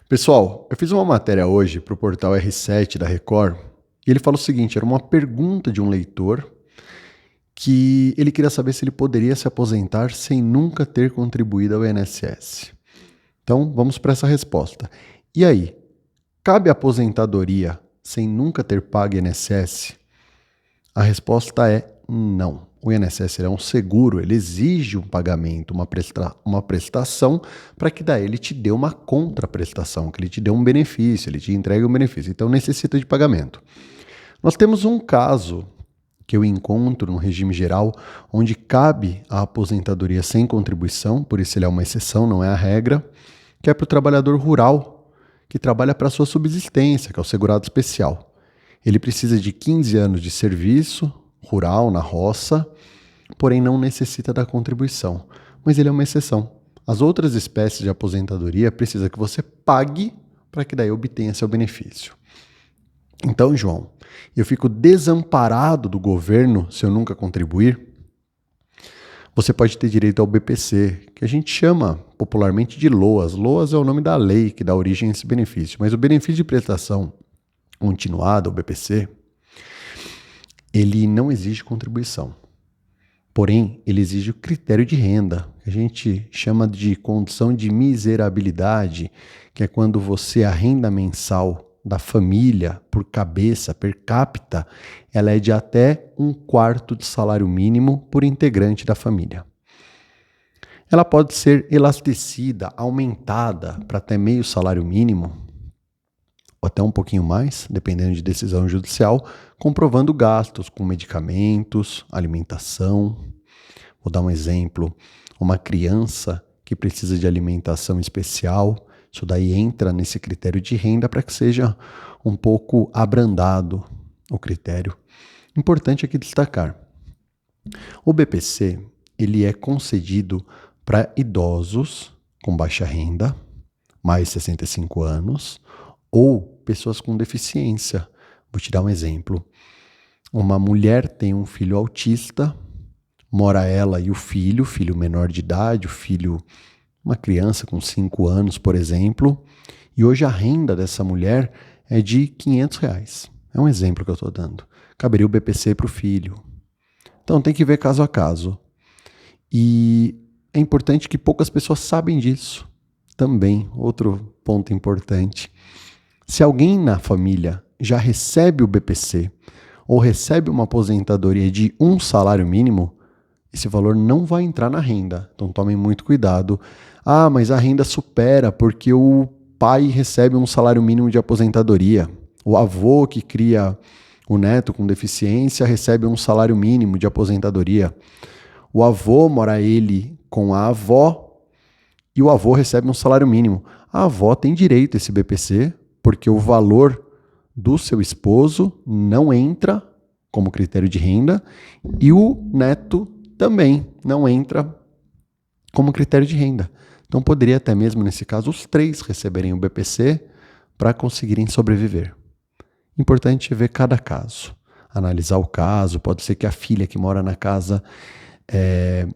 Pessoal, eu fiz uma matéria hoje para o portal R7 da Record e ele falou o seguinte: era uma pergunta de um leitor que ele queria saber se ele poderia se aposentar sem nunca ter contribuído ao INSS. Então, vamos para essa resposta. E aí, cabe aposentadoria sem nunca ter pago INSS? A resposta é não. O INSS é um seguro, ele exige um pagamento, uma prestação, para que daí ele te dê uma contraprestação, que ele te dê um benefício, ele te entregue um benefício. Então necessita de pagamento. Nós temos um caso que eu encontro no regime geral, onde cabe a aposentadoria sem contribuição, por isso ele é uma exceção, não é a regra, que é para o trabalhador rural, que trabalha para a sua subsistência, que é o segurado especial. Ele precisa de 15 anos de serviço rural, na roça, porém não necessita da contribuição. Mas ele é uma exceção. As outras espécies de aposentadoria precisam que você pague para que daí obtenha seu benefício. Então, João, eu fico desamparado do governo se eu nunca contribuir? Você pode ter direito ao BPC, que a gente chama popularmente de LOAS. LOAS é o nome da lei que dá origem a esse benefício. Mas o benefício de prestação continuada, o BPC, ele não exige contribuição. Porém, ele exige o critério de renda, que a gente chama de condição de miserabilidade, que é quando a renda mensal da família, por cabeça, per capita, ela é de até 1/4 de salário mínimo por integrante da família. Ela pode ser elastecida, aumentada para até meio salário mínimo, ou até um pouquinho mais, dependendo de decisão judicial, comprovando gastos com medicamentos, alimentação. Vou dar um exemplo: uma criança que precisa de alimentação especial, isso daí entra nesse critério de renda para que seja um pouco abrandado o critério. Importante aqui destacar: o BPC ele é concedido para idosos com baixa renda, mais 65 anos, ou pessoas com deficiência. Vou te dar um exemplo. Uma mulher tem um filho autista, mora ela e o filho menor de idade, uma criança com 5 anos, por exemplo, e hoje a renda dessa mulher é de R$500. É um exemplo que eu estou dando. Caberia o BPC para o filho. Então tem que ver caso a caso. E é importante que poucas pessoas sabem disso. Também, outro ponto importante. Se alguém na família já recebe o BPC ou recebe uma aposentadoria de um salário mínimo, esse valor não vai entrar na renda. Então tomem muito cuidado. Ah, mas a renda supera porque o pai recebe um salário mínimo de aposentadoria. O avô que cria o neto com deficiência recebe um salário mínimo de aposentadoria. O avô mora ele com a avó e o avô recebe um salário mínimo. A avó tem direito a esse BPC, porque o valor do seu esposo não entra como critério de renda e o neto também não entra como critério de renda. Então poderia até mesmo, nesse caso, os 3 receberem o BPC para conseguirem sobreviver. Importante ver cada caso, analisar o caso. Pode ser que a filha que mora na casa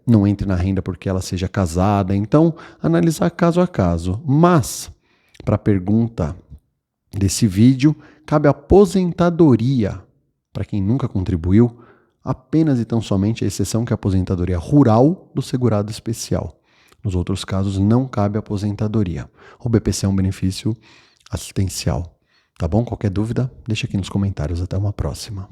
não entre na renda porque ela seja casada. Então, analisar caso a caso. Mas, para a pergunta desse vídeo, cabe aposentadoria para quem nunca contribuiu, apenas e tão somente a exceção que é a aposentadoria rural do segurado especial. Nos outros casos não cabe aposentadoria. O BPC é um benefício assistencial. Tá bom? Qualquer dúvida, deixa aqui nos comentários. Até uma próxima.